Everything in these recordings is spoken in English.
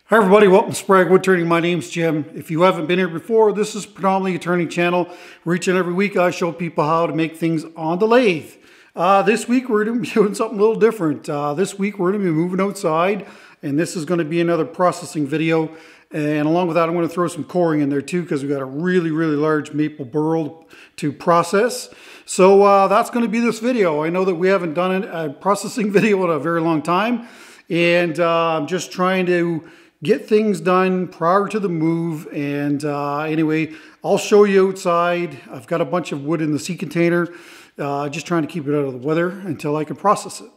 Hi everybody, welcome to Sprague Woodturning. My name's Jim. If you haven't been here before, this is predominantly a turning channel. Where each and every week I show people how to make things on the lathe. This week we're going to be doing something a little different. This week we're going to be moving outside, and this is going to be another processing video. And along with that, I'm going to throw some coring in there too, because we've got a really large maple burl to process. So that's going to be this video. I know that we haven't done a processing video in a very long time, and I'm just trying to get things done prior to the move. And anyway, I'll show you outside. I've got a bunch of wood in the sea container, just trying to keep it out of the weather until I can process it.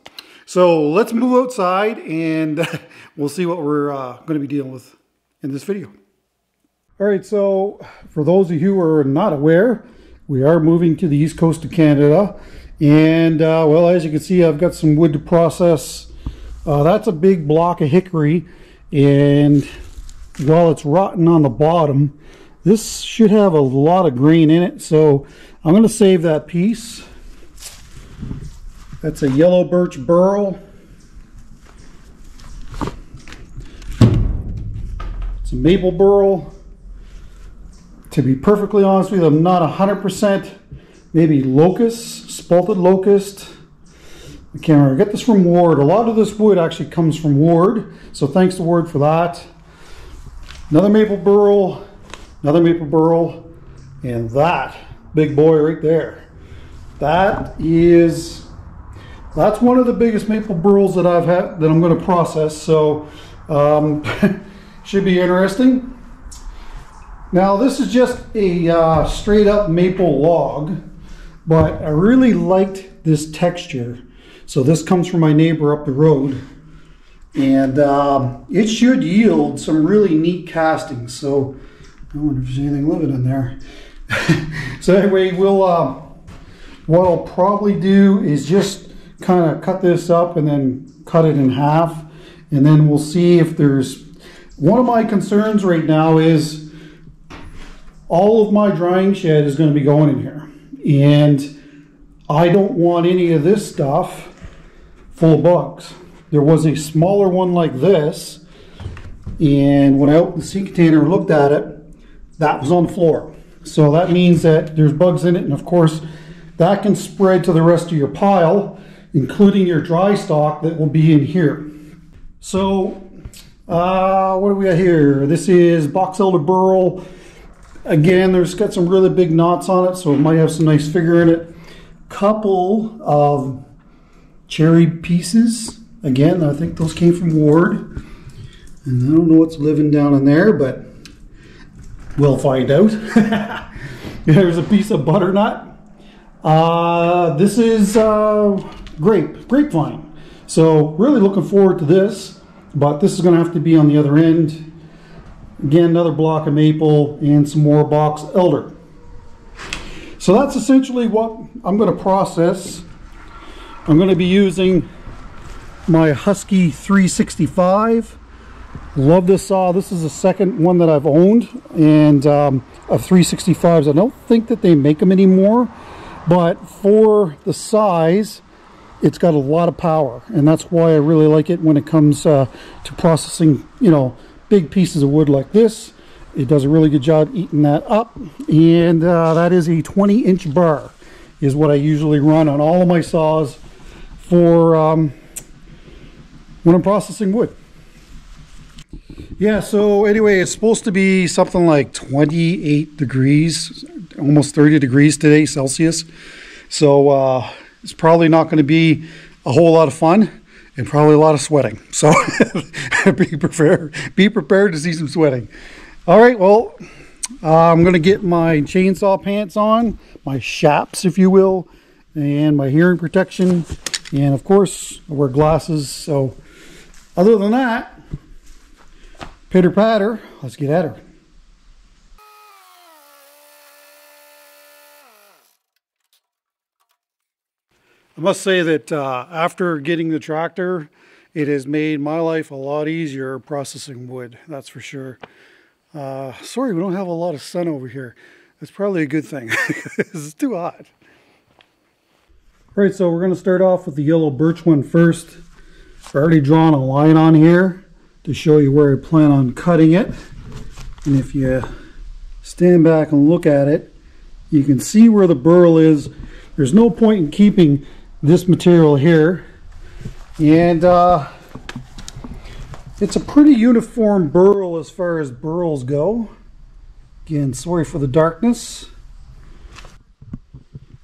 So let's move outside, and we'll see what we're going to be dealing with in this video. All right, so for those of you who are not aware, we are moving to the east coast of Canada. And well, as you can see, I've got some wood to process. That's a big block of hickory. And while it's rotten on the bottom, this should have a lot of grain in it, so I'm going to save that piece. That's a yellow birch burl. It's a maple burl. To be perfectly honest with you, I'm not 100%. Maybe locust, spalted locust. I can't remember. I get this from Ward. A lot of this wood actually comes from Ward, so thanks to Ward for that. Another maple burl, and that big boy right there. That's one of the biggest maple burls that I've had that I'm going to process. So should be interesting. Now this is just a straight up maple log, but I really liked this texture. So this comes from my neighbor up the road, and it should yield some really neat castings. So I wonder if there's anything living in there. So anyway, we'll what I'll probably do is just kind of cut this up and then cut it in half, and then we'll see if there's. One of my concerns right now is all of my drying shed is going to be going in here, and I don't want any of this stuff full of bugs. There was a smaller one like this, and when I opened the sea container and looked at it, that was on the floor. So that means that there's bugs in it, and of course that can spread to the rest of your pile, including your dry stock that will be in here. So what do we got here? This is box elder burl. Again, there's got some really big knots on it, so it might have some nice figure in it. Couple of cherry pieces. Again, I think those came from Ward. And I don't know what's living down in there, but we'll find out. There's a piece of butternut. This is grapevine. So really looking forward to this, but this is going to have to be on the other end. Again, another block of maple and some more box elder. So that's essentially what I'm going to process. I'm going to be using my Husky 365. Love this saw. This is the second one that I've owned, and of 365s. I don't think that they make them anymore, but for the size, it's got a lot of power, and that's why I really like it when it comes to processing, you know, big pieces of wood like this. It does a really good job eating that up, and that is a 20-inch bar is what I usually run on all of my saws for when I'm processing wood. Yeah, so anyway, it's supposed to be something like 28 degrees, almost 30 degrees today, Celsius. So it's probably not going to be a whole lot of fun and probably a lot of sweating. So be prepared to see some sweating. All right, well, I'm going to get my chainsaw pants on, my chaps, if you will, and my hearing protection. And of course, I wear glasses. So other than that, pitter patter, let's get at her. I must say that after getting the tractor, it has made my life a lot easier processing wood, that's for sure. Sorry, we don't have a lot of sun over here. That's probably a good thing. It's too hot. All right, so we're going to start off with the yellow birch one first. I've already drawn a line on here to show you where I plan on cutting it. And if you stand back and look at it, you can see where the burl is. There's no point in keeping this material here. And it's a pretty uniform burl as far as burls go. Again, sorry for the darkness.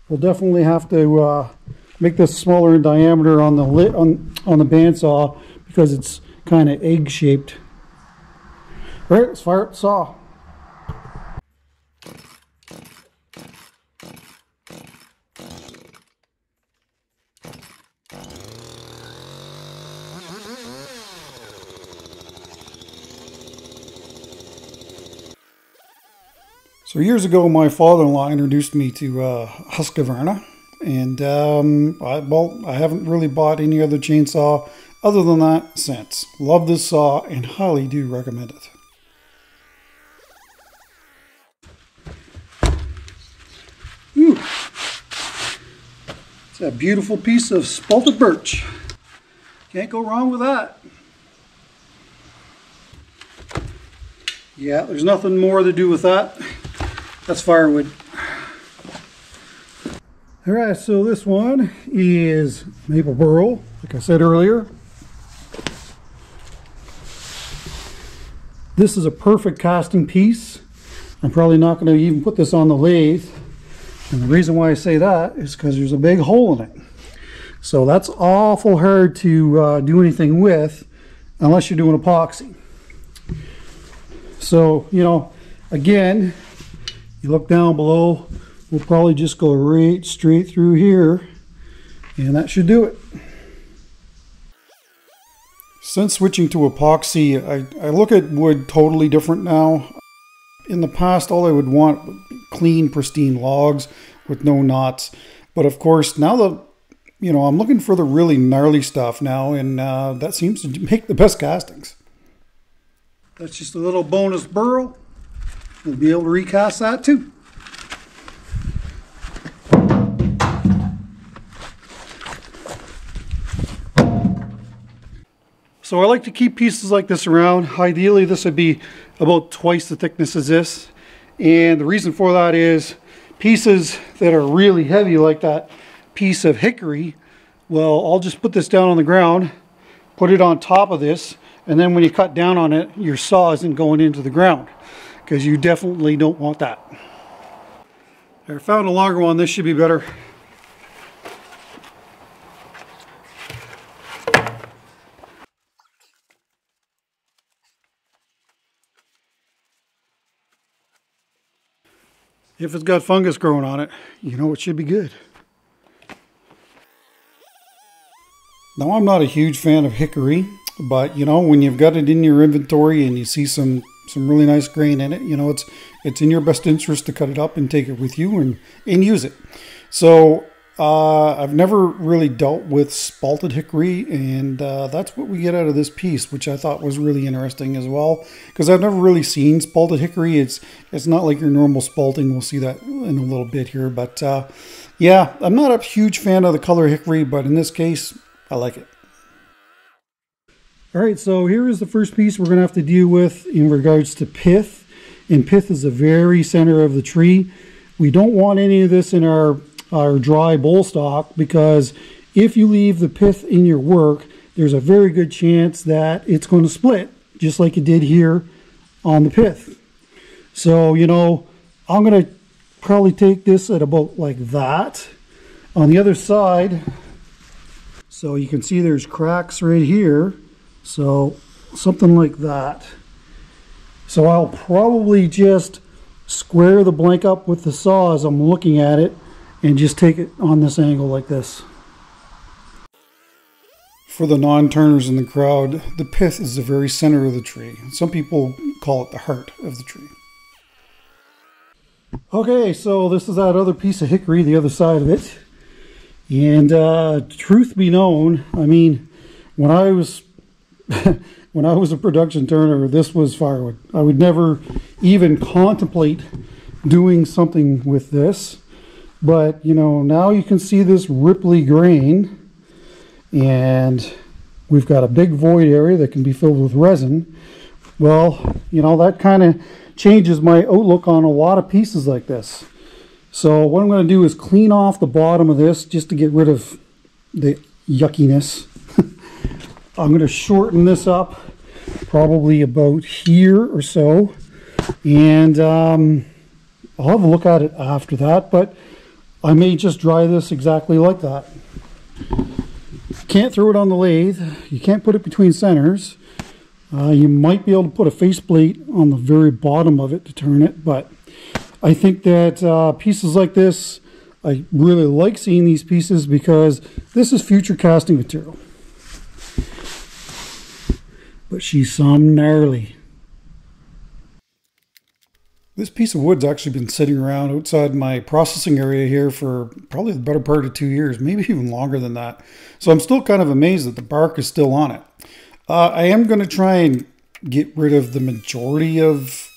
We'll definitely have to make this smaller in diameter on the on the bandsaw because it's kind of egg shaped. All right, let's fire up the saw. So years ago, my father-in-law introduced me to Husqvarna, and I haven't really bought any other chainsaw other than that since. Love this saw and highly do recommend it. Ooh. It's a beautiful piece of spalted birch. Can't go wrong with that. Yeah, there's nothing more to do with that. That's firewood. Alright, so this one is maple burl, like I said earlier. This is a perfect casting piece. I'm probably not going to even put this on the lathe. And the reason why I say that is because there's a big hole in it. So that's awful hard to do anything with unless you're doing epoxy. So, you know, again, you look down below, we'll probably just go right straight through here, and that should do it. Since switching to epoxy, I look at wood totally different now. In the past, all I would want would be clean, pristine logs with no knots. But of course, now that, you know, I'm looking for the really gnarly stuff now, and that seems to make the best castings. That's just a little bonus burl. We'll be able to recast that too. So I like to keep pieces like this around. Ideally, this would be about twice the thickness as this. And the reason for that is pieces that are really heavy, like that piece of hickory, well, I'll just put this down on the ground, put it on top of this, and then when you cut down on it, your saw isn't going into the ground, because you definitely don't want that. I found a longer one. This should be better. If it's got fungus growing on it, you know it should be good. Now, I'm not a huge fan of hickory, but you know, when you've got it in your inventory and you see some really nice grain in it, you know, it's in your best interest to cut it up and take it with you and use it. So I've never really dealt with spalted hickory, and that's what we get out of this piece, which I thought was really interesting as well, because I've never really seen spalted hickory. It's not like your normal spalting. We'll see that in a little bit here, but yeah, I'm not a huge fan of the color hickory, but in this case, I like it. All right, so here is the first piece we're going to have to deal with in regards to pith. And pith is the very center of the tree. We don't want any of this in our dry bowl stock, because if you leave the pith in your work, there's a very good chance that it's going to split, just like it did here on the pith. So, you know, I'm going to probably take this at about like that. On the other side, so you can see there's cracks right here. So something like that. So I'll probably just square the blank up with the saw as I'm looking at it and just take it on this angle like this. For the non-turners in the crowd, the pith is the very center of the tree. Some people call it the heart of the tree. Okay, so this is that other piece of hickory, the other side of it. And truth be known, I mean, when I was a production turner, this was firewood. I would never even contemplate doing something with this. But, you know, now you can see this ripply grain. And we've got a big void area that can be filled with resin. Well, you know, that kind of changes my outlook on a lot of pieces like this. So what I'm going to do is clean off the bottom of this just to get rid of the yuckiness. I'm going to shorten this up probably about here or so, and I'll have a look at it after that, but I may just dry this exactly like that. Can't throw it on the lathe. You can't put it between centers. You might be able to put a faceplate on the very bottom of it to turn it, but I think that pieces like this, I really like seeing these pieces because this is future casting material. But she's some gnarly. This piece of wood's actually been sitting around outside my processing area here for probably the better part of 2 years, maybe even longer than that. So I'm still kind of amazed that the bark is still on it. I am going to try and get rid of the majority of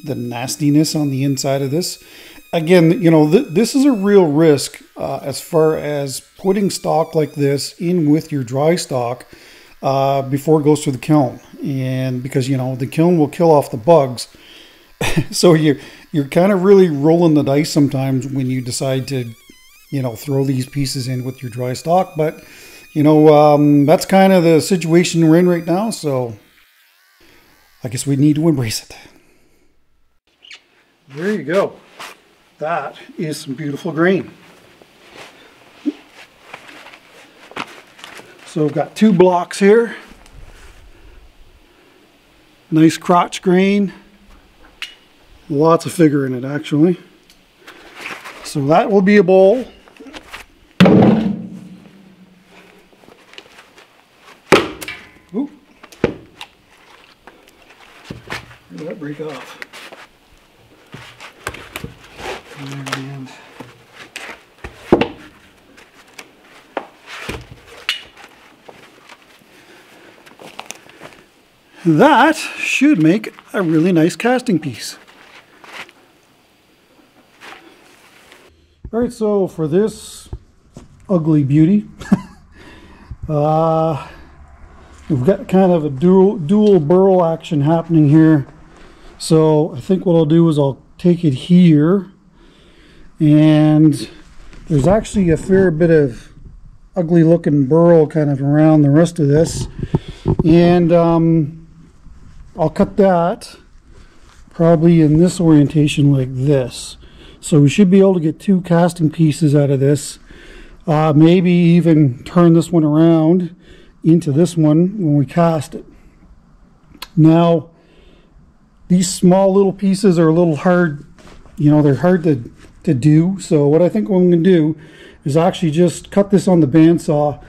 the nastiness on the inside of this. Again, you know, this is a real risk as far as putting stock like this in with your dry stock before it goes through the kiln. And because, you know, the kiln will kill off the bugs. So you're kind of really rolling the dice sometimes when you decide to, you know, throw these pieces in with your dry stock. But, you know, that's kind of the situation we're in right now. So I guess we need to embrace it. There you go. That is some beautiful grain. So I've got 2 blocks here. Nice crotch grain. Lots of figure in it, actually. So that will be a bowl. Oop. Where did that break off? And that should make a really nice casting piece. All right, so for this ugly beauty, we've got kind of a dual burl action happening here. So I think what I'll do is I'll take it here, and there's actually a fair bit of ugly looking burl kind of around the rest of this, and I'll cut that probably in this orientation like this. So we should be able to get 2 casting pieces out of this. Maybe even turn this one around into this one when we cast it. Now, these small little pieces are a little hard, you know, they're hard to do. So what I think what I'm going to do is actually just cut this on the bandsaw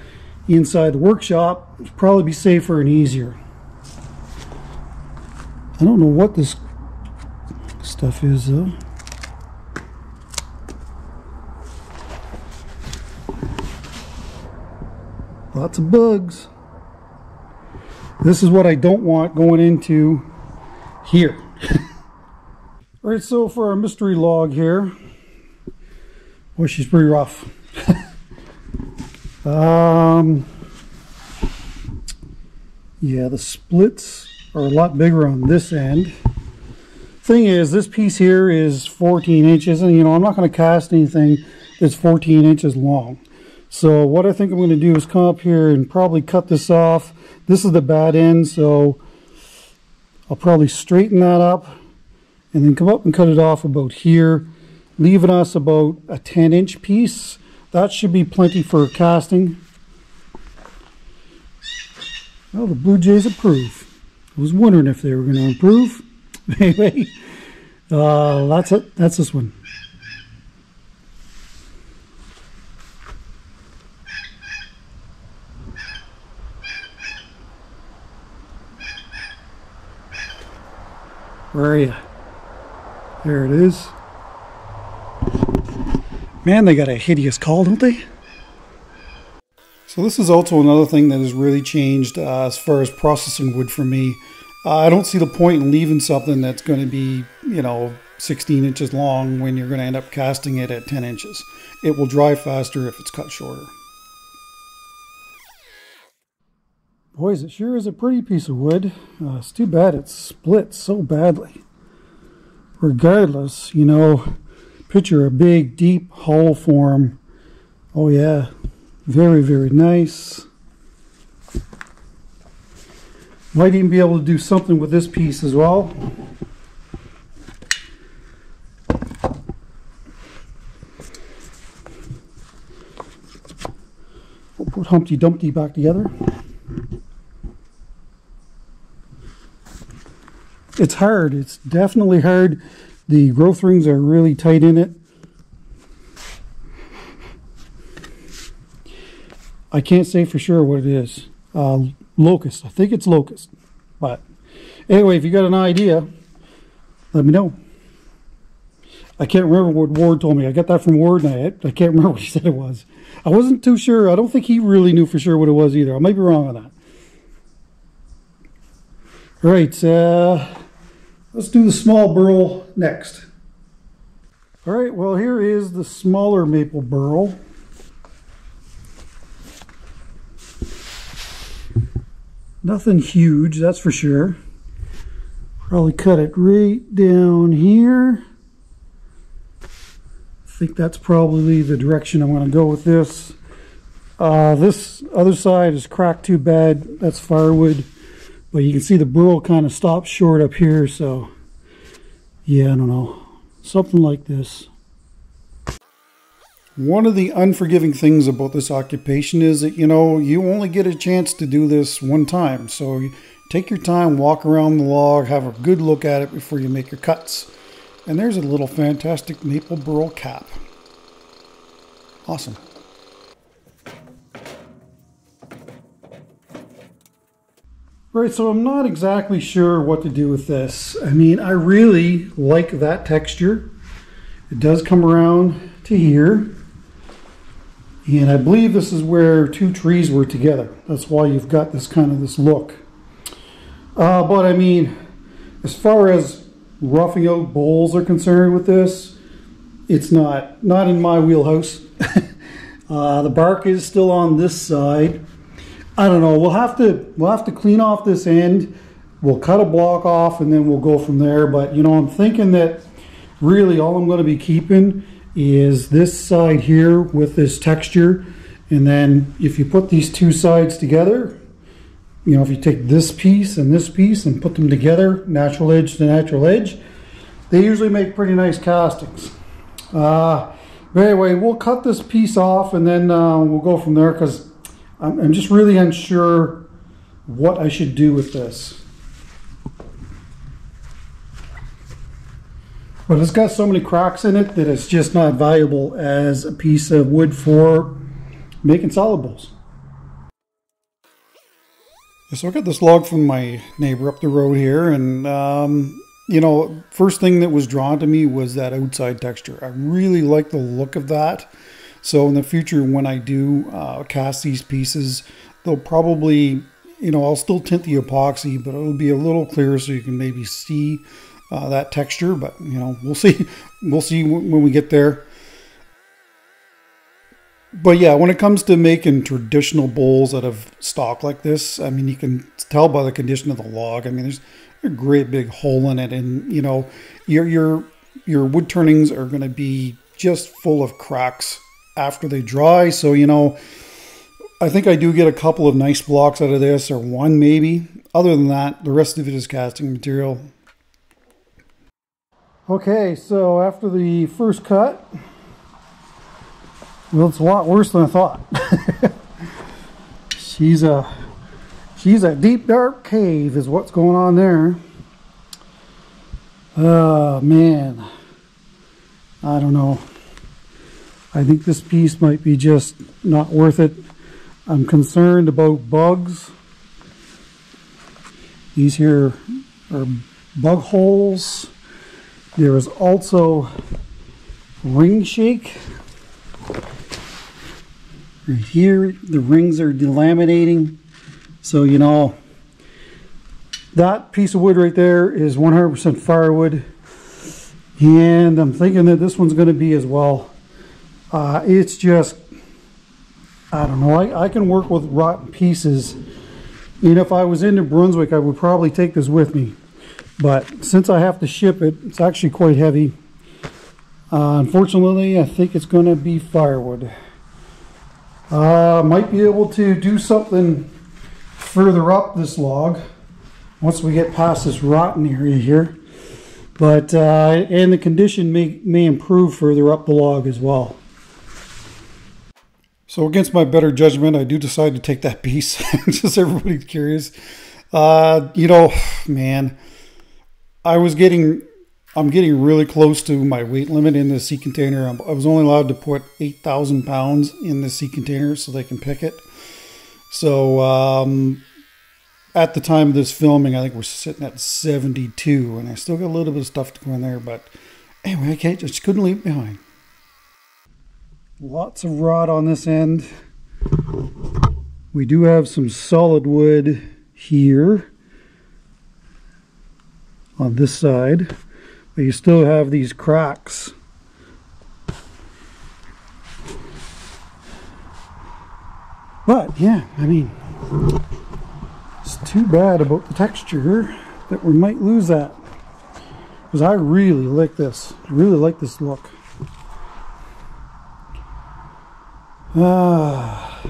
inside the workshop. It'll probably be safer and easier. I don't know what this stuff is though. Lots of bugs. This is what I don't want going into here. All right, so for our mystery log here, boy, she's pretty rough. Yeah, the splits are a lot bigger on this end. Thing is, this piece here is 14 inches, and you know, I'm not going to cast anything that's 14 inches long. So what I think I'm going to do is come up here and probably cut this off. This is the bad end, so I'll probably straighten that up and then come up and cut it off about here, leaving us about a 10-inch piece. That should be plenty for casting. Well, the Blue Jays approve. I was wondering if they were going to improve. Anyway, that's it. That's this one. Where are you? There it is. Man, they got a hideous call, don't they? So this is also another thing that has really changed as far as processing wood for me. I don't see the point in leaving something that's going to be, you know, 16 inches long when you're going to end up casting it at 10 inches. It will dry faster if it's cut shorter. Boys, it sure is a pretty piece of wood. It's too bad it splits so badly. Regardless, you know, picture a big, deep hole form. Oh yeah, very, very nice. Might even be able to do something with this piece as well. We'll put Humpty Dumpty back together. It's hard. It's definitely hard. The growth rings are really tight in it. I can't say for sure what it is. Locust. I think it's locust. But anyway, if you got an idea, let me know. I can't remember what Ward told me. I got that from Ward, and I can't remember what he said it was. I wasn't too sure. I don't think he really knew for sure what it was either. I might be wrong on that. All right, let's do the small burl next. All right, well, here is the smaller maple burl. Nothing huge, that's for sure. Probably cut it right down here. I think that's probably the direction I'm going to go with this. This other side is cracked too bad. That's firewood. But you can see the burl kind of stops short up here, so yeah, I don't know. Something like this. One of the unforgiving things about this occupation is that, you know, you only get a chance to do this one time. So you take your time, walk around the log, have a good look at it before you make your cuts. And there's a little fantastic maple burl cap. Awesome. Right, so I'm not exactly sure what to do with this. I mean, I really like that texture. It does come around to here. And I believe this is where two trees were together. That's why you've got this kind of this look. But I mean, as far as roughing out bowls are concerned with this, it's not in my wheelhouse. The bark is still on this side. I don't know. We'll have to clean off this end. We'll cut a block off and then we'll go from there. But you know, I'm thinking that really all I'm going to be keeping is this side here with this texture. And then if you put these two sides together, you know, if you take this piece and put them together, natural edge to natural edge, they usually make pretty nice castings. But anyway, we'll cut this piece off and then we'll go from there, because I'm just really unsure what I should do with this. But it's got so many cracks in it that it's just not valuable as a piece of wood for making salad bowls. So I got this log from my neighbor up the road here, and you know, first thing that was drawn to me was that outside texture. I really like the look of that. So in the future, when I do cast these pieces, they'll probably, you know, I'll still tint the epoxy, but it'll be a little clearer so you can maybe see that texture. But you know, we'll see. We'll see when we get there. But yeah, when it comes to making traditional bowls out of stock like this, I mean, you can tell by the condition of the log. I mean, there's a great big hole in it, and you know, your wood turnings are going to be just full of cracks after they dry. So you know, I think I do get a couple of nice blocks out of this, or one maybe. Other than that, the rest of it is casting material. Okay, so after the first cut, well, it's a lot worse than I thought. She's a deep dark cave is what's going on there. Oh man, I don't know. I think this piece might be just not worth it. I'm concerned about bugs. These here are bug holes. There is also ring shake. Right here, the rings are delaminating. So, you know, that piece of wood right there is 100% firewood. And I'm thinking that this one's going to be as well. It's just, I don't know, I can work with rotten pieces, And if I was in New Brunswick, I would probably take this with me. But since I have to ship it, it's actually quite heavy. Unfortunately, I think it's going to be firewood. Might be able to do something further up this log once we get past this rotten area here. But, and the condition may improve further up the log as well. So against my better judgment, I do decide to take that piece. Just everybody's curious. You know, man, I'm getting really close to my weight limit in this sea container. I was only allowed to put 8,000 pounds in the sea container so they can pick it. So at the time of this filming, I think we're sitting at 72, and I still got a little bit of stuff to go in there. But anyway, I just couldn't leave it behind. Lots of rot on this end. We do have some solid wood here on this side, but you still have these cracks. But yeah, I mean, it's too bad about the texture that we might lose that, because I really like this. I really like this look. But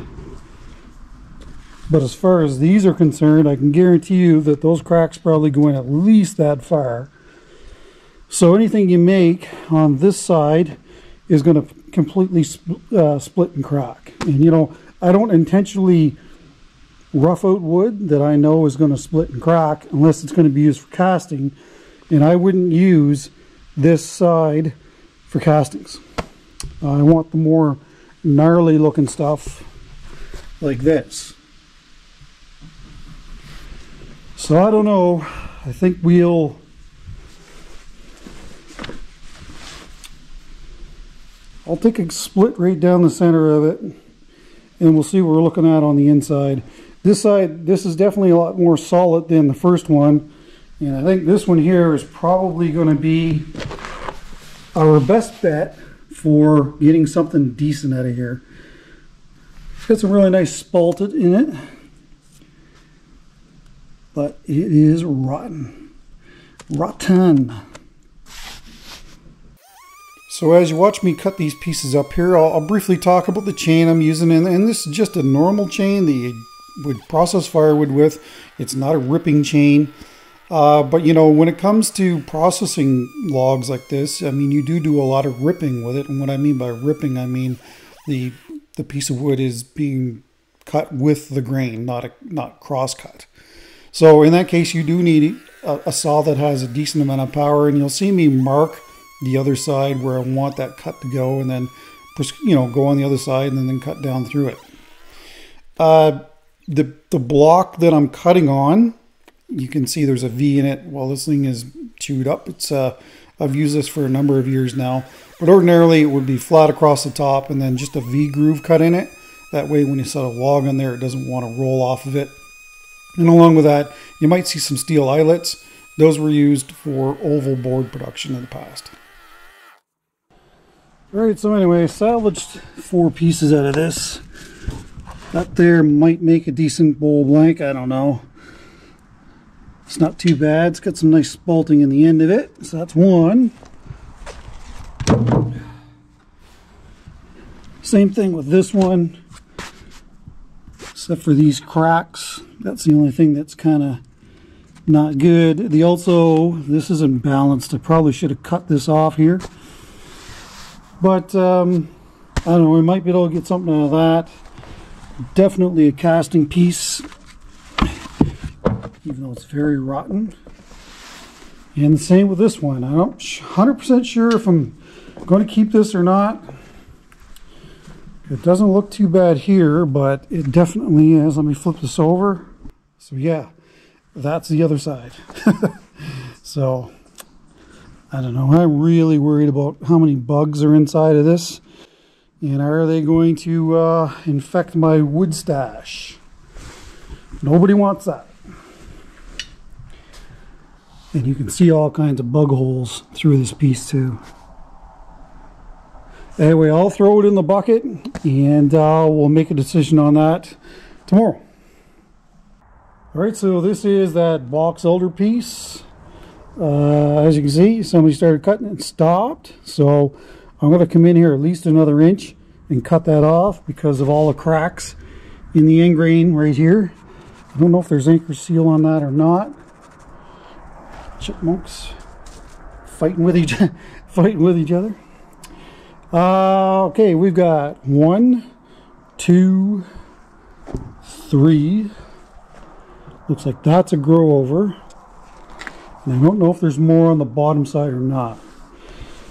as far as these are concerned, I can guarantee you that those cracks probably go in at least that far. So anything you make on this side is going to completely split and crack. And you know, I don't intentionally rough out wood that I know is going to split and crack unless it's going to be used for casting, and I wouldn't use this side for castings. I want the more gnarly looking stuff like this. So I don't know, I think I'll take a split right down the center of it, and we'll see what we're looking at on the inside. This side, this is definitely a lot more solid than the first one, and I think this one here is probably going to be our best bet for getting something decent out of here. It's got some really nice spalted in it, but it is rotten. So as you watch me cut these pieces up here, I'll briefly talk about the chain I'm using, and this is just a normal chain that you would process firewood with. It's not a ripping chain. But you know, when it comes to processing logs like this, I mean, you do a lot of ripping with it. And what I mean by ripping, I mean the piece of wood is being cut with the grain, not cross cut. So in that case, you do need a saw that has a decent amount of power, and you'll see me mark the other side where I want that cut to go, and then, you know, go on the other side and then cut down through it. The block that I'm cutting on, you can see there's a V in it. Well, this thing is chewed up. It's I've used this for a number of years now, but ordinarily it would be flat across the top and then just a V groove cut in it. That way when you set a log on there, it doesn't want to roll off of it. And along with that, you might see some steel eyelets. Those were used for oval board production in the past. Alright, so anyway, salvaged 4 pieces out of this. That there might make a decent bowl blank, I don't know. It's not too bad. It's got some nice spalting in the end of it. So that's one. Same thing with this one. Except for these cracks. That's the only thing that's kind of not good. This isn't balanced. I probably should have cut this off here. But, I don't know. We might be able to get something out of that. Definitely a casting piece, even though it's very rotten. And the same with this one. I'm not 100% sure if I'm going to keep this or not. It doesn't look too bad here, but it definitely is. Let me flip this over. So yeah, that's the other side. So I don't know. I'm really worried about how many bugs are inside of this. And are they going to infect my wood stash? Nobody wants that. And you can see all kinds of bug holes through this piece too. Anyway, I'll throw it in the bucket and we'll make a decision on that tomorrow. All right, so this is that box elder piece. As you can see, somebody started cutting it and stopped. So I'm going to come in here at least another inch and cut that off because of all the cracks in the end grain right here. I don't know if there's anchor seal on that or not. Chipmunks fighting with each other. Okay, we've got 1, 2, 3. Looks like that's a grow over. And I don't know if there's more on the bottom side or not.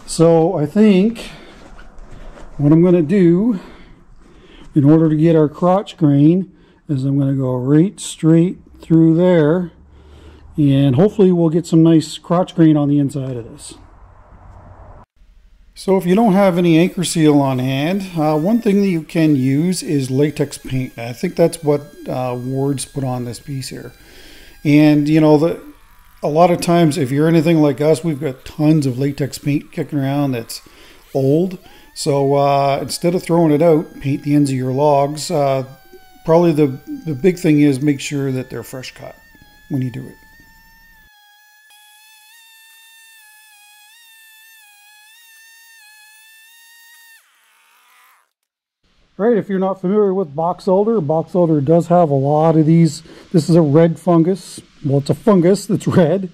So I think what I'm going to do in order to get our crotch grain is I'm going to go right straight through there, and hopefully we'll get some nice crotch grain on the inside of this. So if you don't have any anchor seal on hand, one thing that you can use is latex paint. I think that's what Ward's put on this piece here. And you know, a lot of times if you're anything like us, we've got tons of latex paint kicking around that's old. So instead of throwing it out, paint the ends of your logs. Probably the big thing is make sure that they're fresh cut when you do it. Right, if you're not familiar with box elder does have a lot of these. This is a red fungus. Well, it's a fungus that's red,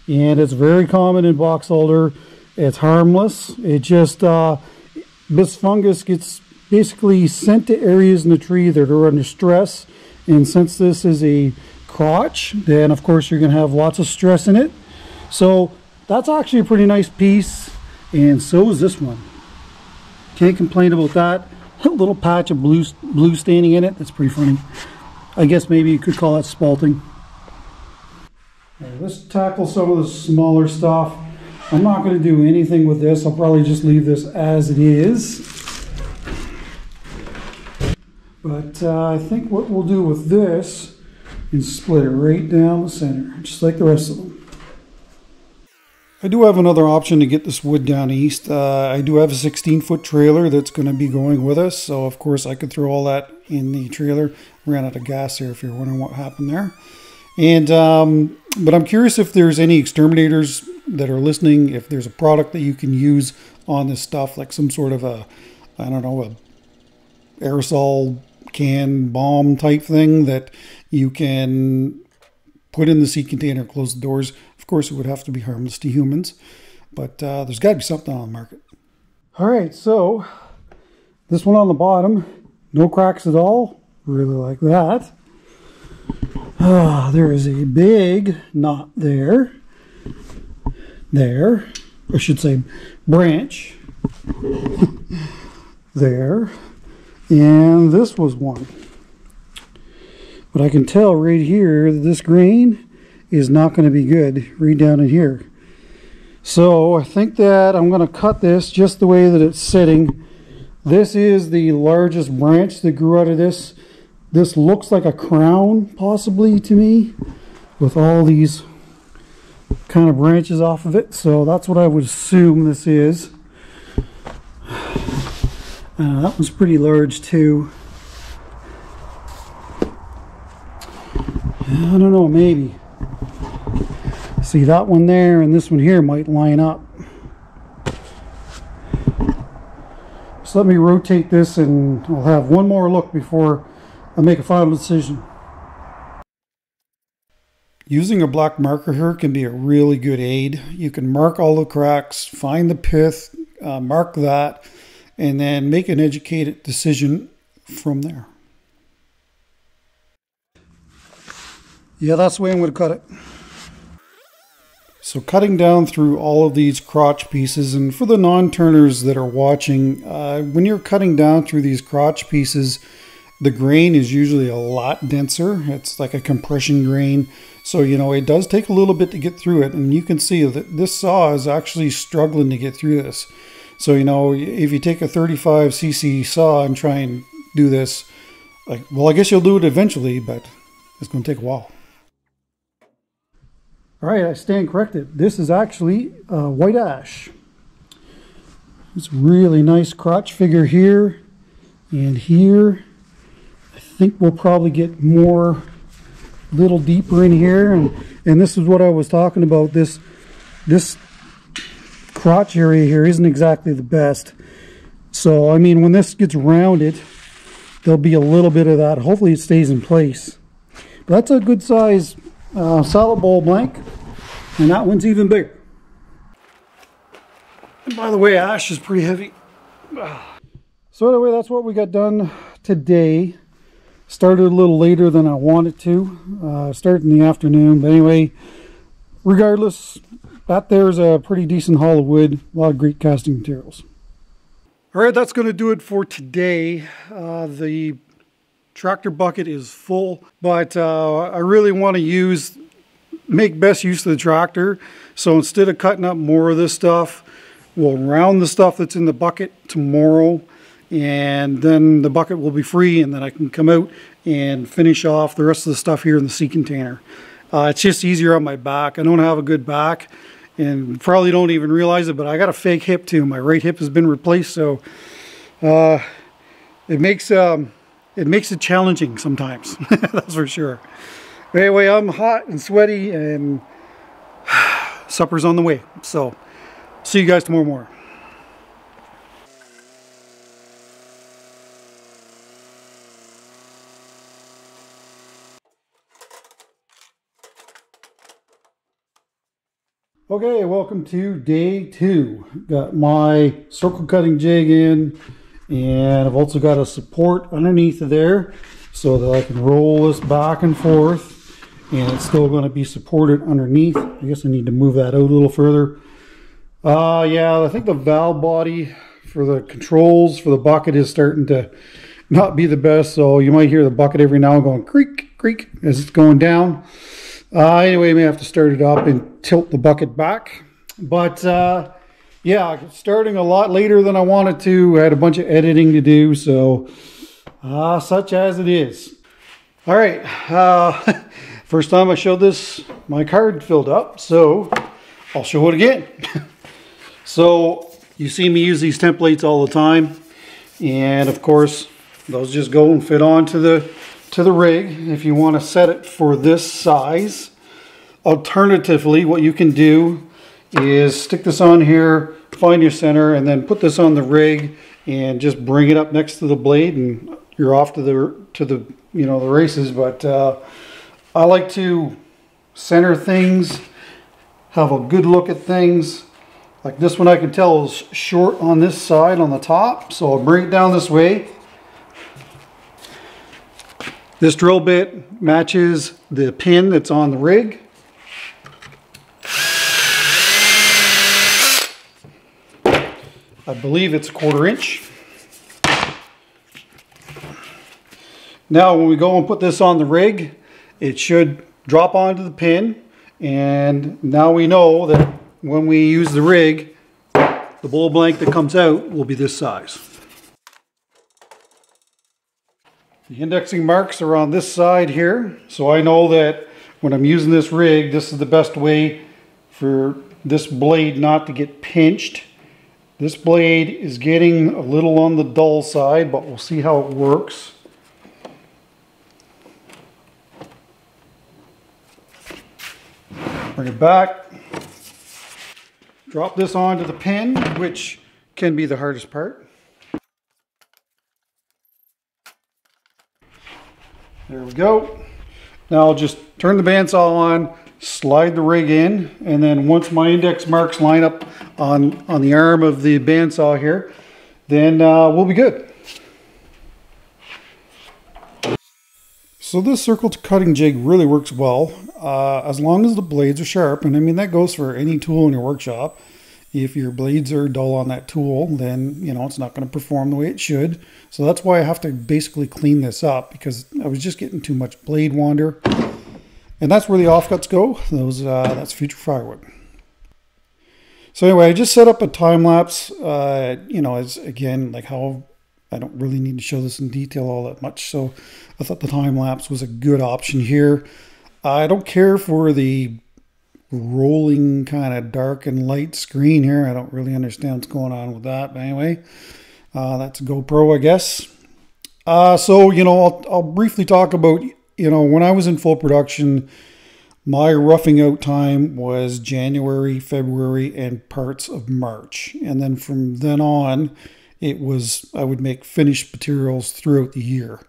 and it's very common in box elder. It's harmless. It just, this fungus gets basically sent to areas in the tree that are under stress, and since this is a crotch, then of course you're going to have lots of stress in it. So that's actually a pretty nice piece, and so is this one. Can't complain about that. A little patch of blue staining in it. That's pretty funny. I guess maybe you could call that spalting. Right, let's tackle some of the smaller stuff. I'm not going to do anything with this. I'll probably just leave this as it is. But I think what we'll do with this is split it right down the center, just like the rest of them. I do have another option to get this wood down east. I do have a 16-foot trailer that's going to be going with us, so of course I could throw all that in the trailer. Ran out of gas here if you're wondering what happened there. And but I'm curious if there's any exterminators that are listening, if there's a product that you can use on this stuff, like some sort of a, I don't know, a aerosol can bomb type thing that you can put in the seed container, close the doors. Of course, it would have to be harmless to humans, but there's got to be something on the market. All right, so this one on the bottom, no cracks at all. Really like that. There is a big knot there. There, I should say branch. There. And this was one. But I can tell right here that this grain is not going to be good right down in here. So I think that I'm going to cut this just the way that it's sitting. This is the largest branch that grew out of this. This looks like a crown possibly to me, with all these kind of branches off of it. So that's what I would assume this is. That one's pretty large too. I don't know, maybe. See, that one there and this one here might line up. So let me rotate this and I'll have one more look before I make a final decision. Using a black marker here can be a really good aid. You can mark all the cracks, find the pith, mark that, and then make an educated decision from there. Yeah, that's the way I'm going to cut it. So cutting down through all of these crotch pieces, and for the non-turners that are watching, when you're cutting down through these crotch pieces, the grain is usually a lot denser. It's like a compression grain. So, you know, it does take a little bit to get through it. And you can see that this saw is actually struggling to get through this. So, you know, if you take a 35cc saw and try and do this, like, well, I guess you'll do it eventually, but it's going to take a while. All right, I stand corrected. This is actually white ash. It's really nice crotch figure here and here. I think we'll probably get more little deeper in here, and this is what I was talking about. This crotch area here isn't exactly the best. So I mean, when this gets rounded, there'll be a little bit of that. Hopefully it stays in place. But that's a good size solid bowl blank, and that one's even bigger. And by the way, ash is pretty heavy. So anyway, that's what we got done today. Started a little later than I wanted to. Started in the afternoon, but anyway, regardless, that there's a pretty decent haul of wood, a lot of great casting materials. All right, that's going to do it for today. The tractor bucket is full, but I really want to make best use of the tractor. So instead of cutting up more of this stuff, we'll round the stuff that's in the bucket tomorrow, and then the bucket will be free, and then I can come out and finish off the rest of the stuff here in the sea container. It's just easier on my back. I don't have a good back, and probably don't even realize it, but I got a fake hip too. My right hip has been replaced, so it makes it challenging sometimes. That's for sure. But anyway, I'm hot and sweaty, and supper's on the way. So see you guys tomorrow morning. Okay, welcome to day 2. Got my circle cutting jig in, and I've also got a support underneath of there so that I can roll this back and forth, and it's still going to be supported underneath. I guess I need to move that out a little further. Yeah, I think the valve body for the controls for the bucket is starting to not be the best, so you might hear the bucket every now and going creak, creak as it's going down. Anyway, I may have to start it up and tilt the bucket back. But yeah, starting a lot later than I wanted to. I had a bunch of editing to do, so such as it is. All right, first time I showed this, my card filled up, so I'll show it again. So you see me use these templates all the time, and of course those just go and fit onto the rig if you want to set it for this size. Alternatively, what you can do is stick this on here, find your center, and then put this on the rig and just bring it up next to the blade, and you're off to the you know, the races. But I like to center things, have a good look at things. Like this one, I can tell is short on this side on the top, so I'll bring it down this way. This drill bit matches the pin that's on the rig. I believe it's 1/4 inch. Now when we go and put this on the rig, it should drop onto the pin, and now we know that when we use the rig, the bowl blank that comes out will be this size. The indexing marks are on this side here, so I know that when I'm using this rig, this is the best way for this blade not to get pinched. This blade is getting a little on the dull side, but we'll see how it works. Bring it back. Drop this onto the pin, which can be the hardest part. There we go. Now I'll just turn the bandsaw on, slide the rig in, and then once my index marks line up on the arm of the bandsaw here, then we'll be good. So this circle cutting jig really works well as long as the blades are sharp, and I mean that goes for any tool in your workshop. If your blades are dull on that tool, then you know it's not going to perform the way it should. So that's why I have to basically clean this up, because I was just getting too much blade wander. And that's where the offcuts go. That's future firewood. So anyway, I just set up a time lapse. You know, as again, like how I don't really need to show this in detail all that much. So I thought the time lapse was a good option here. I don't care for the rolling kind of dark and light screen here. I don't really understand what's going on with that. But anyway, that's a GoPro, I guess. So, you know, I'll briefly talk about you know, when I was in full production, my roughing out time was January, February, and parts of March. And then from then on, I would make finished materials throughout the year.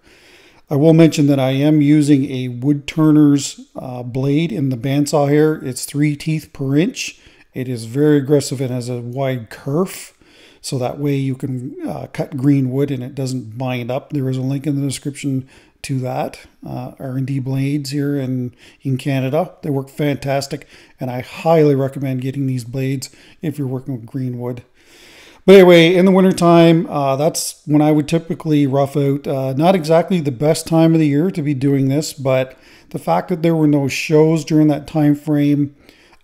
I will mention that I am using a wood turner's blade in the bandsaw here. It's 3 teeth per inch. It is very aggressive and has a wide kerf. So that way you can cut green wood and it doesn't bind up. There is a link in the description to that. R&D blades here in Canada. They work fantastic, and I highly recommend getting these blades if you're working with green wood. But anyway, in the wintertime, that's when I would typically rough out. Not exactly the best time of the year to be doing this, but the fact that there were no shows during that time frame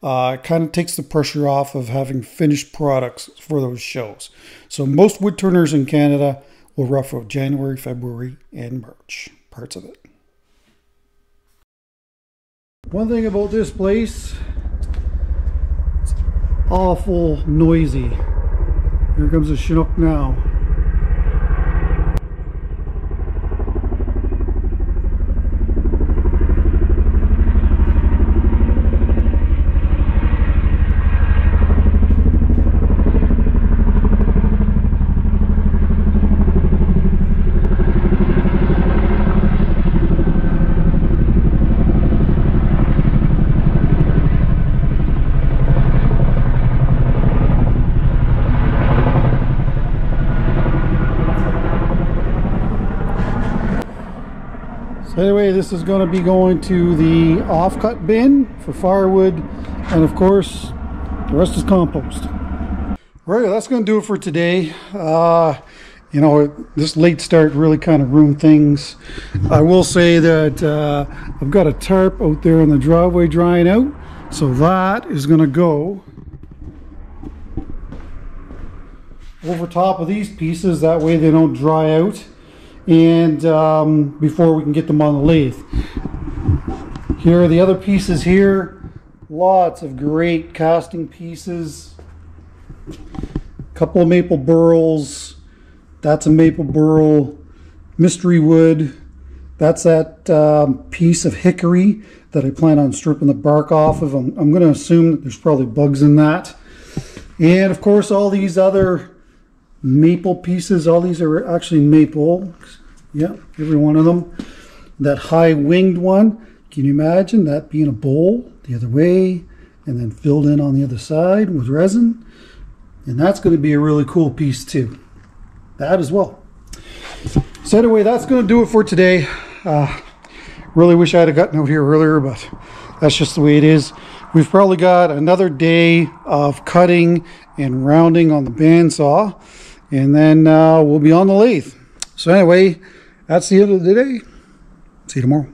kind of takes the pressure off of having finished products for those shows. So most wood turners in Canada will rough out January, February, and March, parts of it. One thing about this place, it's awful noisy. Here comes a Chinook now. Anyway, this is going to be going to the offcut bin for firewood, and of course the rest is compost. Right, that's going to do it for today. You know, this late start really kind of ruined things. I will say that I've got a tarp out there in the driveway drying out, so that is going to go over top of these pieces. That way they don't dry out, and before we can get them on the lathe. Here are the other pieces here. Lots of great casting pieces. Couple of maple burls. That's a maple burl. Mystery wood. That's that piece of hickory that I plan on stripping the bark off of. I'm going to assume that there's probably bugs in that. And of course all these other maple pieces. All these are actually maple. Yep, every one of them. That high winged one, can you imagine that being a bowl the other way and then filled in on the other side with resin? And that's going to be a really cool piece too. That as well. So anyway, that's going to do it for today. Really wish I had gotten out here earlier, but that's just the way it is. We've probably got another day of cutting and rounding on the bandsaw, and then we'll be on the lathe. So anyway, that's the end of the day. See you tomorrow.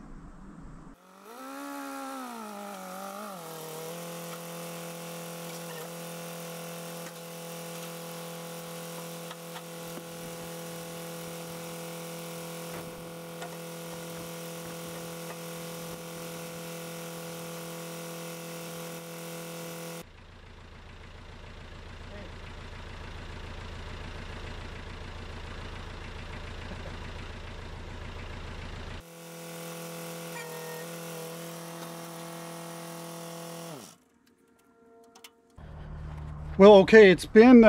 Well, okay, it's been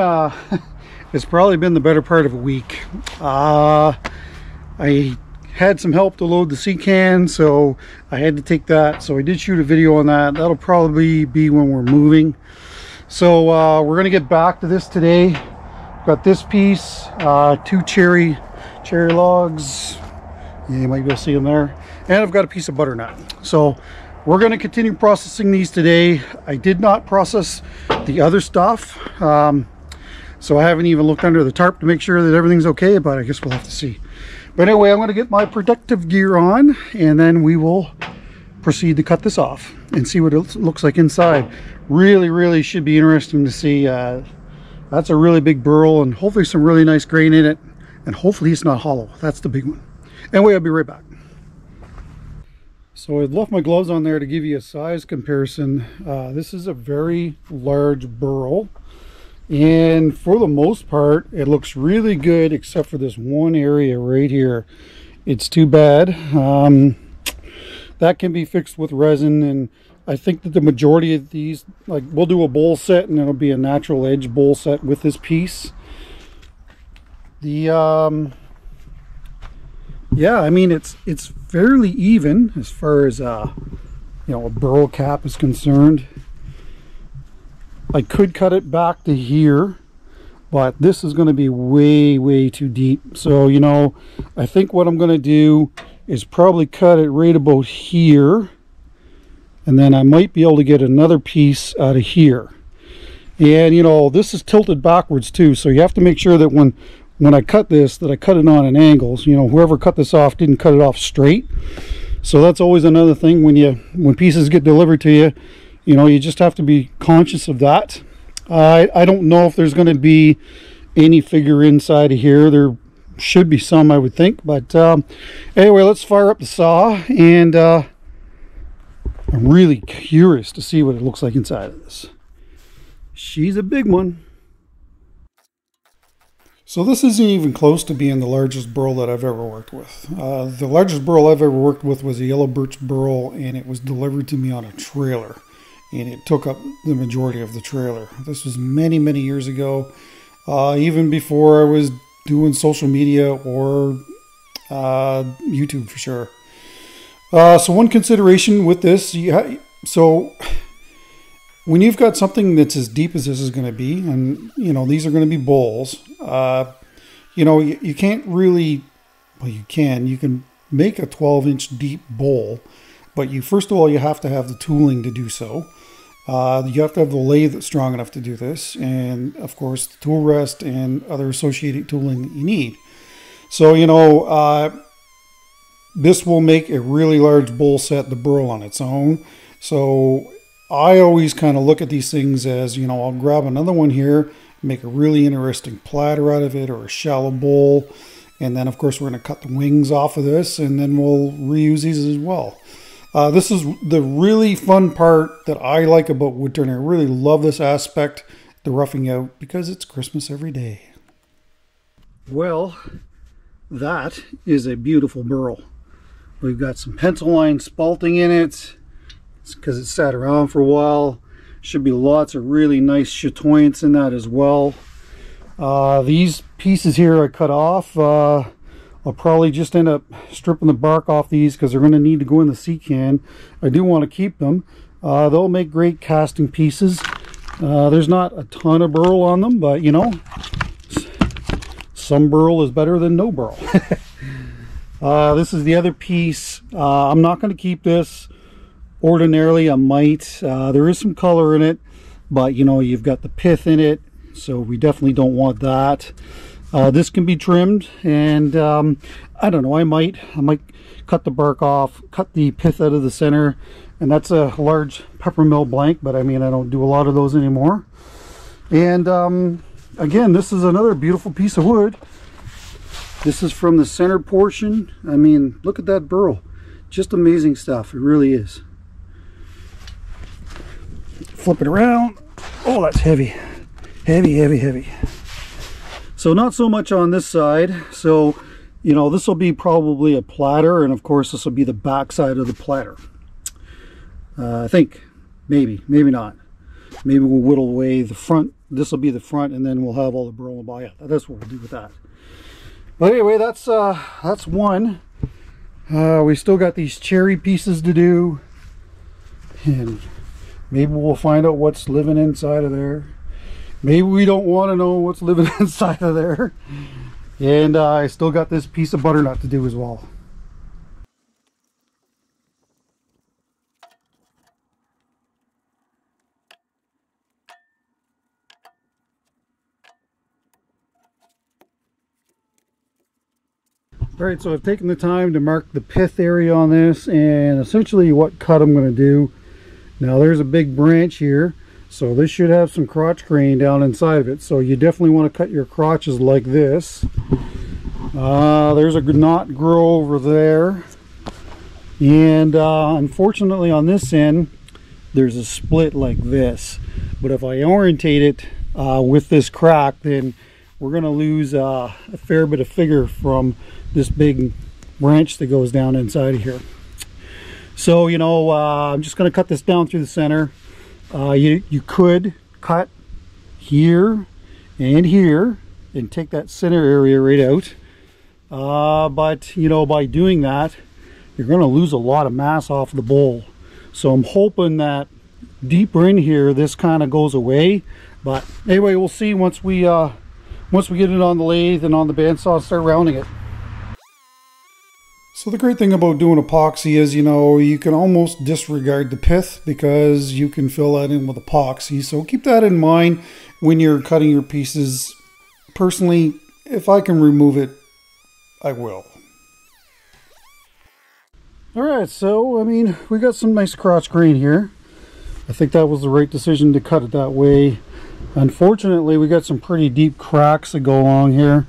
it's probably been the better part of a week. I had some help to load the sea can, so I had to take that. So I did shoot a video on that. That'll probably be when we're moving. So we're gonna get back to this today. Got this piece, 2 cherry logs. Yeah, you might be able to see them there. And I've got a piece of butternut. So we're going to continue processing these today. I did not process the other stuff, so I haven't even looked under the tarp to make sure that everything's okay, but I guess we'll have to see. But anyway, I'm going to get my protective gear on, and then we will proceed to cut this off and see what it looks like inside. Really should be interesting to see. That's a really big burl, and hopefully some really nice grain in it, and hopefully it's not hollow. That's the big one. Anyway, I'll be right back. So I've left my gloves on there to give you a size comparison. This is a very large burl, and for the most part it looks really good except for this one area right here. It's too bad. that can be fixed with resin. And I think that the majority of these, like, we'll do a bowl set and it'll be a natural edge bowl set with this piece. The yeah, I mean, it's fairly even as far as you know, a burl cap is concerned. I could cut it back to here, but this is going to be way too deep. So, you know, I think what I'm going to do is probably cut it right about here, and then I might be able to get another piece out of here. And, you know, this is tilted backwards too, so you have to make sure that when I cut this, that I cut it on an angle. You know, whoever cut this off didn't cut it off straight. So that's always another thing when pieces get delivered to you. You know, you just have to be conscious of that. I don't know if there's going to be any figure inside of here. There should be some, I would think. But anyway, let's fire up the saw, and I'm really curious to see what it looks like inside of this. She's a big one. So this isn't even close to being the largest burl that I've ever worked with. The largest burl I've ever worked with was a yellow birch burl, and it was delivered to me on a trailer, and it took up the majority of the trailer. This was many years ago, even before I was doing social media or YouTube for sure. So one consideration with this, so when you've got something that's as deep as this is going to be, and you know, these are going to be bowls, you know, you can't really, well, you can make a 12-inch deep bowl, but first of all, you have to have the tooling to do so. You have to have the lathe that's strong enough to do this, and of course the tool rest and other associated tooling that you need. So, you know, this will make a really large bowl set, the burl on its own. So I always kind of look at these things as, you know, I'll grab another one here, make a really interesting platter out of it, or a shallow bowl, and then of course we're going to cut the wings off of this, and then we'll reuse these as well. This is the really fun part that I like about wood turning. I really love this aspect, the roughing out, because it's Christmas every day. Well, that is a beautiful burl. We've got some pencil line spalting in it. It's because it sat around for a while. Should be lots of really nice chatoyance in that as well. These pieces here I cut off. I'll probably just end up stripping the bark off these because they're going to need to go in the sea can. I do want to keep them. They'll make great casting pieces. There's not a ton of burl on them, but you know, some burl is better than no burl. This is the other piece. I'm not going to keep this. Ordinarily I might. There is some color in it, but you know, you've got the pith in it, so we definitely don't want that. This can be trimmed, and I don't know, I might cut the bark off, cut the pith out of the center, and that's a large peppermill blank, but I mean, I don't do a lot of those anymore. And again, this is another beautiful piece of wood. This is from the center portion. I mean, look at that burl. Just amazing stuff, it really is. Flip it around. Oh, that's heavy. Heavy. So not so much on this side. So, you know, this will be probably a platter, and of course this will be the back side of the platter. I think, maybe not. Maybe we'll whittle away the front. This will be the front, and then we'll have all the burl and yeah, that's what we'll do with that. But anyway, that's one. We still got these cherry pieces to do, and maybe we'll find out what's living inside of there. Maybe we don't want to know what's living inside of there. And I still got this piece of butternut to do as well. Alright, so I've taken the time to mark the pith area on this, and essentially what cut I'm going to do. Now there's a big branch here. So this should have some crotch grain down inside of it. So you definitely want to cut your crotches like this. There's a knot grow over there. And unfortunately on this end, there's a split like this. But if I orientate it with this crack, then we're going to lose a fair bit of figure from this big branch that goes down inside of here. So, you know, I'm just going to cut this down through the center. You could cut here and here and take that center area right out. But, you know, by doing that, you're going to lose a lot of mass off the bowl. So I'm hoping that deeper in here, this kind of goes away. But anyway, we'll see once we get it on the lathe and on the bandsaw and start rounding it. So the great thing about doing epoxy is, you know, you can almost disregard the pith because you can fill that in with epoxy. So keep that in mind when you're cutting your pieces. Personally, if I can remove it, I will. Alright, so, I mean, we got some nice crotch grain here. I think that was the right decision to cut it that way. Unfortunately, we got some pretty deep cracks that go along here.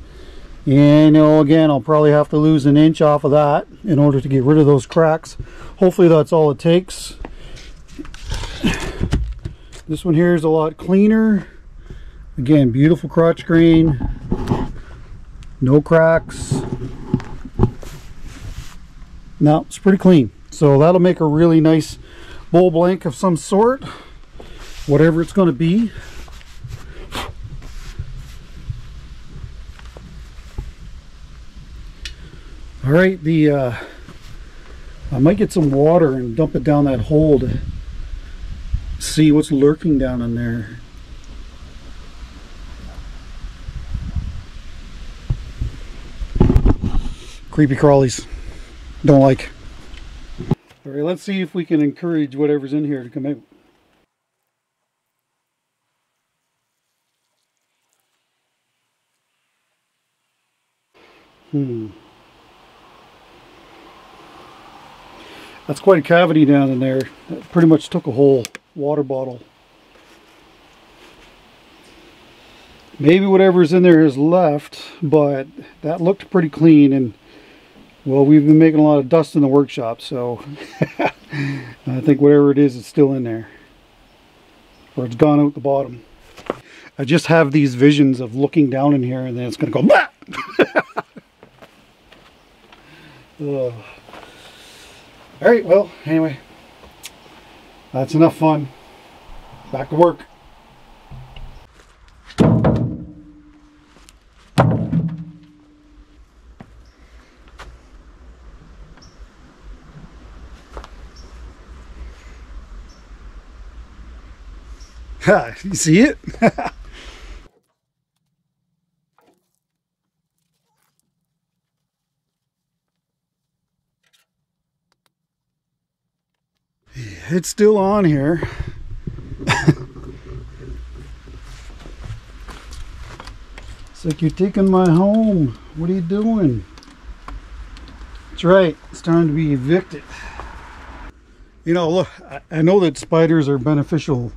And, you know, again, I'll probably have to lose an inch off of that in order to get rid of those cracks. Hopefully that's all it takes. This one here is a lot cleaner. Again, beautiful crotch grain. No cracks. No, it's pretty clean. So that'll make a really nice bowl blank of some sort, whatever it's going to be. All right, I might get some water and dump it down that hole to see what's lurking down in there. Creepy crawlies. Don't like. All right, let's see if we can encourage whatever's in here to come out. That's quite a cavity down in there. That pretty much took a whole water bottle. Maybe whatever's in there is left, but that looked pretty clean. And well, we've been making a lot of dust in the workshop, so I think whatever it is, it's still in there. Or it's gone out the bottom. I just have these visions of looking down in here and then it's going to go blah! Alright, well, anyway. That's enough fun. Back to work. You see it? It's still on here. It's like you're taking my home. What are you doing? That's right. It's time to be evicted. You know, look, I know that spiders are beneficial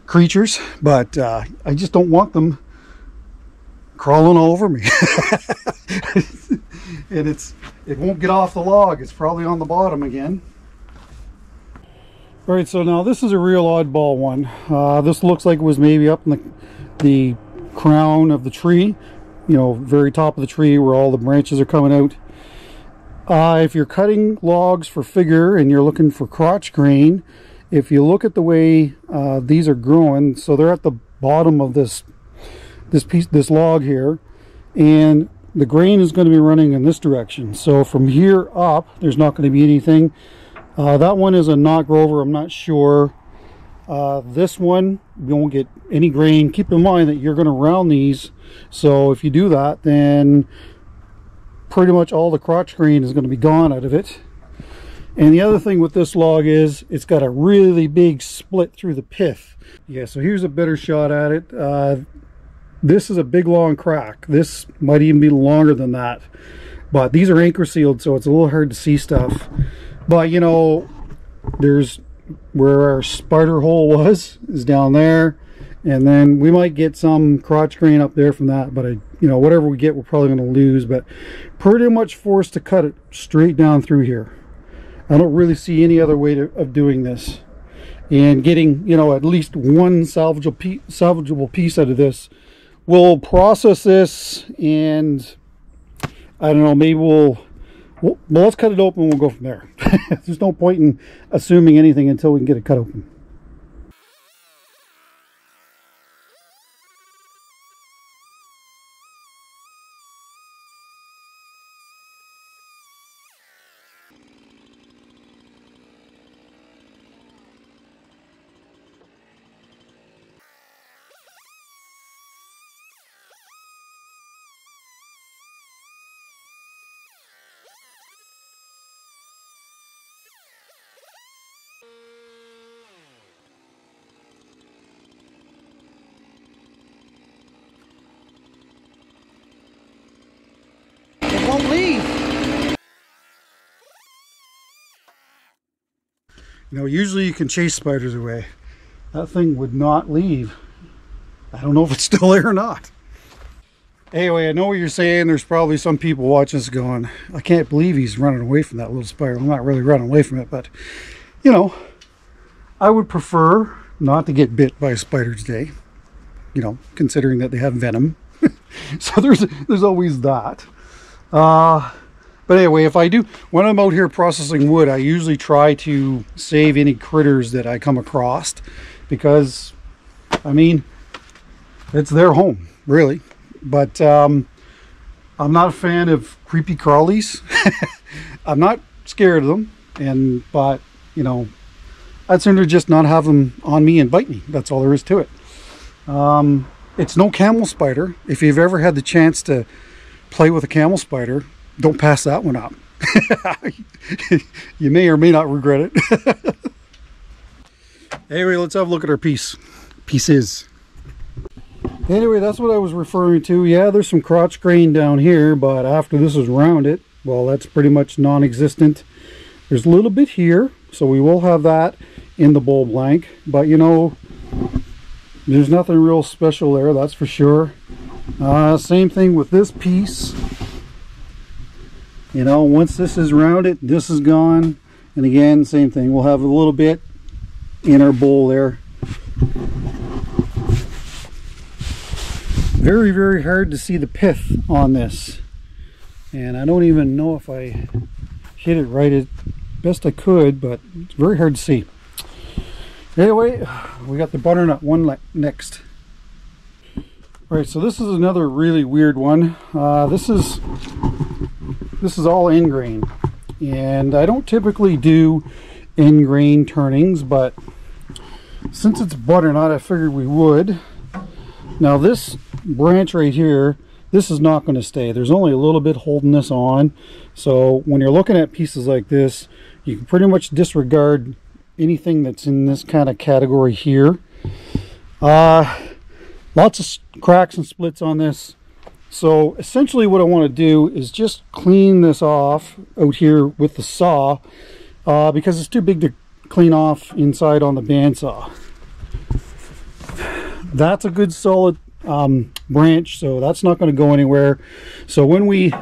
creatures, but I just don't want them crawling all over me. And it won't get off the log. It's probably on the bottom again. All right, so now this is a real oddball one. This looks like it was maybe up in the crown of the tree, you know, very top of the tree where all the branches are coming out. If you're cutting logs for figure and you're looking for crotch grain, if you look at the way these are growing, so they're at the bottom of this log here, and the grain is going to be running in this direction. So from here up, there's not going to be anything. That one is a knot grover, I'm not sure. This one, you won't get any grain. Keep in mind that you're going to round these, so if you do that, then pretty much all the crotch grain is going to be gone out of it. And the other thing with this log is it's got a really big split through the pith. Yeah, so here's a better shot at it. This is a big long crack. This might even be longer than that. But these are anchor sealed, so it's a little hard to see stuff. But you know, there's where our spider hole is down there, and then we might get some crotch grain up there from that, but you know, whatever we get, we're probably going to lose. But pretty much forced to cut it straight down through here. I don't really see any other way of doing this, and getting, you know, at least one salvageable piece out of this. We'll process this, and I don't know, maybe well, let's cut it open and we'll go from there. There's no point in assuming anything until we can get it cut open. Won't leave. You know, usually you can chase spiders away. That thing would not leave. I don't know if it's still there or not. Anyway, I know what you're saying. There's probably some people watching this going, I can't believe he's running away from that little spider. I'm not really running away from it, but you know, I would prefer not to get bit by a spider today. You know, considering that they have venom. So there's always that. But anyway, if I do, when I'm out here processing wood, I usually try to save any critters that I come across, because I mean, it's their home, really. But I'm not a fan of creepy crawlies. I'm not scared of them, but you know, I'd sooner just not have them on me and bite me. That's all there is to it. It's no camel spider. If you've ever had the chance to play with a camel spider, don't pass that one up. You may or may not regret it. Anyway, let's have a look at our pieces. Anyway, that's what I was referring to. Yeah, there's some crotch grain down here, but after this is rounded, well, that's pretty much non-existent. There's a little bit here, so we will have that in the bowl blank, but you know, there's nothing real special there, that's for sure. Same thing with this piece. You know, once this is rounded, this is gone. And again, same thing. We'll have a little bit in our bowl there. Very, very hard to see the pith on this. And I don't even know if I hit it right as best I could, but it's very hard to see. Anyway, we got the butternut one next. Alright, so this is another really weird one. This is all end grain, and I don't typically do end grain turnings, but since it's butternut, I figured we would. Now this branch right here, this is not going to stay. There's only a little bit holding this on, so when you're looking at pieces like this, you can pretty much disregard anything that's in this kind of category here. Lots of cracks and splits on this. So essentially what I want to do is just clean this off out here with the saw, because it's too big to clean off inside on the bandsaw. That's a good solid branch, so that's not going to go anywhere. So when we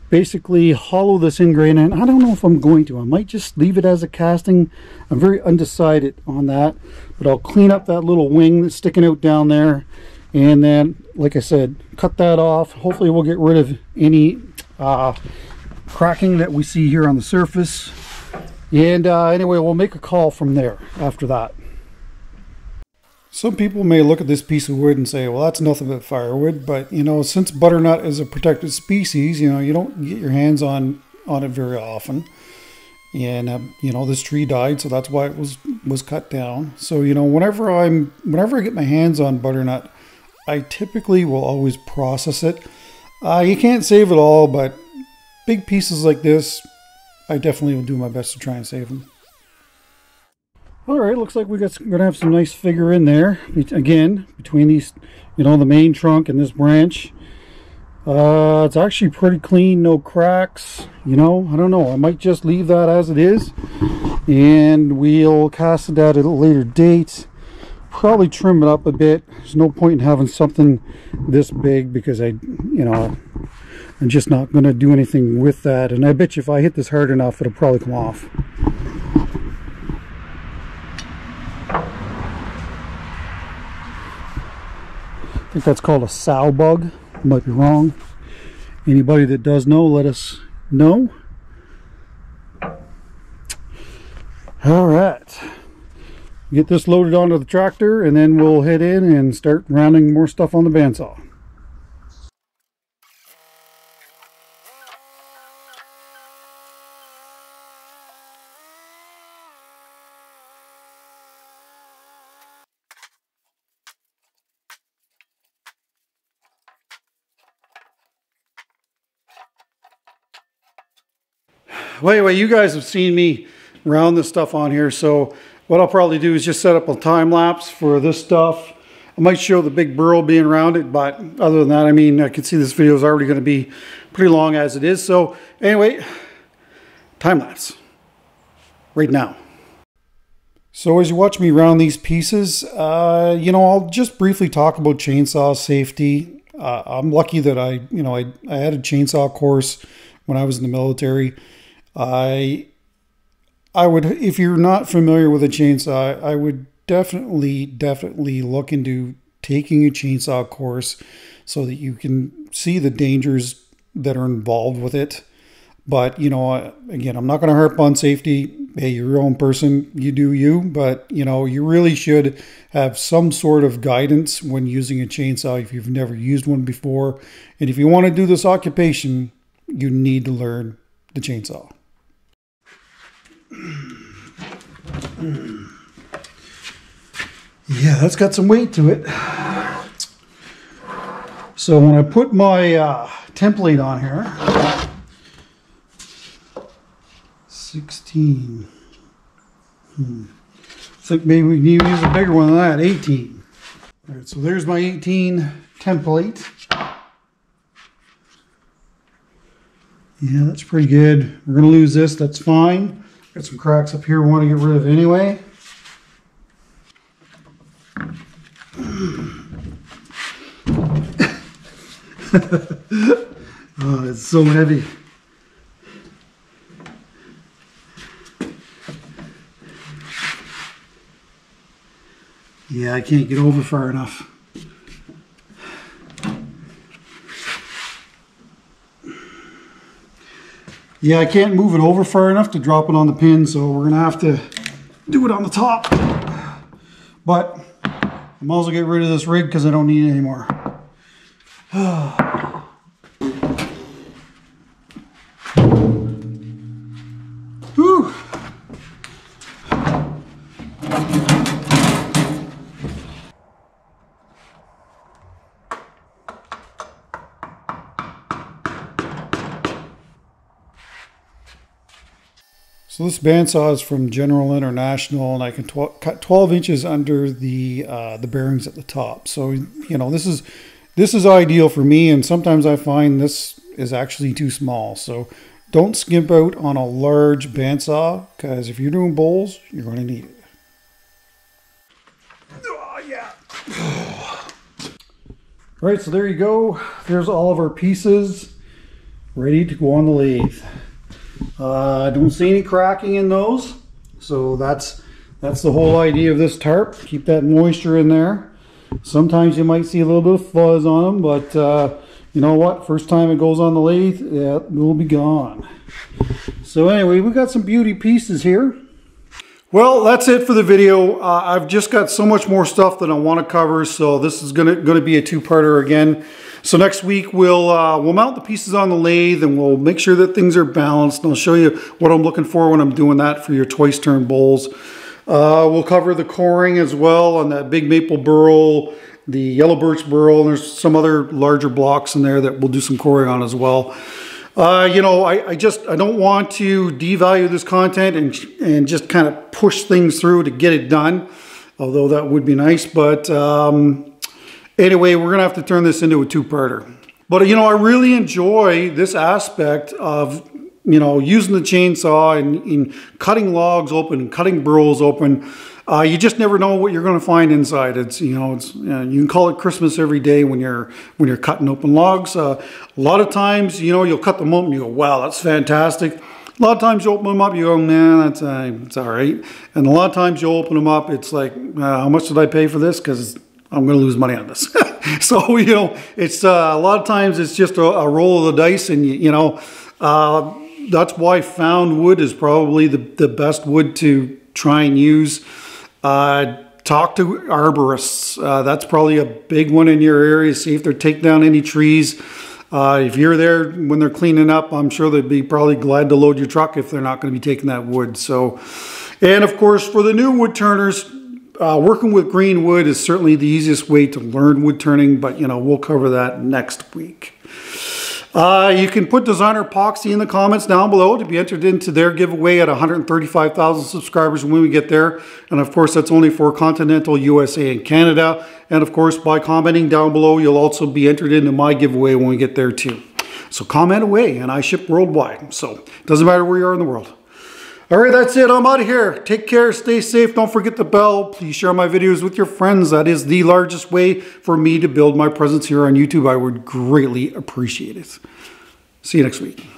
basically hollow this end grain, and I don't know if I'm going to, I might just leave it as a casting. I'm very undecided on that, but I'll clean up that little wing that's sticking out down there, and then like I said, cut that off. Hopefully we'll get rid of any cracking that we see here on the surface, and anyway, we'll make a call from there after that. Some people may look at this piece of wood and say, well, that's nothing but firewood, but you know, since butternut is a protected species, you know, you don't get your hands on it very often. And you know, this tree died, so that's why it was cut down. So you know, whenever I get my hands on butternut, I typically will always process it. You can't save it all, but big pieces like this, I definitely will do my best to try and save them. Alright, looks like we're gonna have some nice figure in there. Again, between these, you know, the main trunk and this branch. It's actually pretty clean, no cracks. You know, I don't know, I might just leave that as it is, and we'll cast it out at a later date. Probably trim it up a bit. There's no point in having something this big, because you know, I'm just not going to do anything with that. And I bet you if I hit this hard enough, it'll probably come off. I think that's called a sow bug. Might be wrong. Anybody that does know, let us know. All right. Get this loaded onto the tractor and then we'll head in and start rounding more stuff on the bandsaw. Well, anyway, you guys have seen me round this stuff on here, so what I'll probably do is just set up a time lapse for this stuff. I might show the big burl being rounded, but other than that, I mean, I can see this video is already going to be pretty long as it is. So anyway, time lapse right now. So as you watch me round these pieces, you know, I'll just briefly talk about chainsaw safety. I'm lucky that I had a chainsaw course when I was in the military. I would, if you're not familiar with a chainsaw, I would definitely look into taking a chainsaw course so that you can see the dangers that are involved with it. But, you know, again, I'm not going to harp on safety. Hey, you're your own person, you do you, but, you know, you really should have some sort of guidance when using a chainsaw if you've never used one before. And if you want to do this occupation, you need to learn the chainsaw. Yeah, that's got some weight to it. So when I put my template on here, 16. I think maybe we need to use a bigger one than that, 18. All right, so there's my 18 template. Yeah, that's pretty good. We're going to lose this, that's fine. Got some cracks up here we want to get rid of anyway. Oh, it's so heavy. Yeah, I can't get over far enough. Yeah, I can't move it over far enough to drop it on the pin, so we're gonna have to do it on the top. But I might as well get rid of this rig because I don't need it anymore. Whew. So this bandsaw is from General International, and I can cut 12 inches under the bearings at the top. So, you know, this is ideal for me, and sometimes I find this is actually too small. So don't skimp out on a large bandsaw, because if you're doing bowls, you're going to need it. Oh, yeah. All right, so there you go. There's all of our pieces ready to go on the lathe. I don't see any cracking in those, so that's the whole idea of this tarp. Keep that moisture in there. Sometimes you might see a little bit of fuzz on them, but you know what? First time it goes on the lathe, it will be gone. So anyway, we got some beauty pieces here. Well, that's it for the video. I've just got so much more stuff that I want to cover, so this is gonna be a two-parter again. So next week we'll mount the pieces on the lathe and we'll make sure that things are balanced. And I'll show you what I'm looking for when I'm doing that for your twice turn bowls. We'll cover the coring as well on that big maple burl, the yellow birch burl, and there's some other larger blocks in there that we'll do some coring on as well. You know, I don't want to devalue this content and just kind of push things through to get it done, although that would be nice. But anyway, we're gonna have to turn this into a two-parter. But you know, I really enjoy this aspect of, you know, using the chainsaw and cutting logs open and cutting burls open. You just never know what you're going to find inside. It's, you know, you can call it Christmas every day when you're cutting open logs. A lot of times, you know, you'll cut them open and you go, wow, that's fantastic. A lot of times you open them up, you go, nah, it's all right. And a lot of times you'll open them up, it's like, how much did I pay for this? Because I'm going to lose money on this. So, you know, it's a lot of times it's just a roll of the dice, and you know, that's why found wood is probably the best wood to try and use. Talk to arborists. That's probably a big one in your area. See if they're taking down any trees. If you're there when they're cleaning up, I'm sure they'd be probably glad to load your truck if they're not going to be taking that wood. So, and of course, for the new wood turners, working with green wood is certainly the easiest way to learn wood turning, but you know, we'll cover that next week. You can put designer epoxy in the comments down below to be entered into their giveaway at 135,000 subscribers when we get there. And of course, that's only for continental USA and Canada. And of course, by commenting down below, you'll also be entered into my giveaway when we get there too. So comment away, and I ship worldwide. So it doesn't matter where you are in the world. All right, that's it. I'm out of here. Take care. Stay safe. Don't forget the bell. Please share my videos with your friends. That is the largest way for me to build my presence here on YouTube. I would greatly appreciate it. See you next week.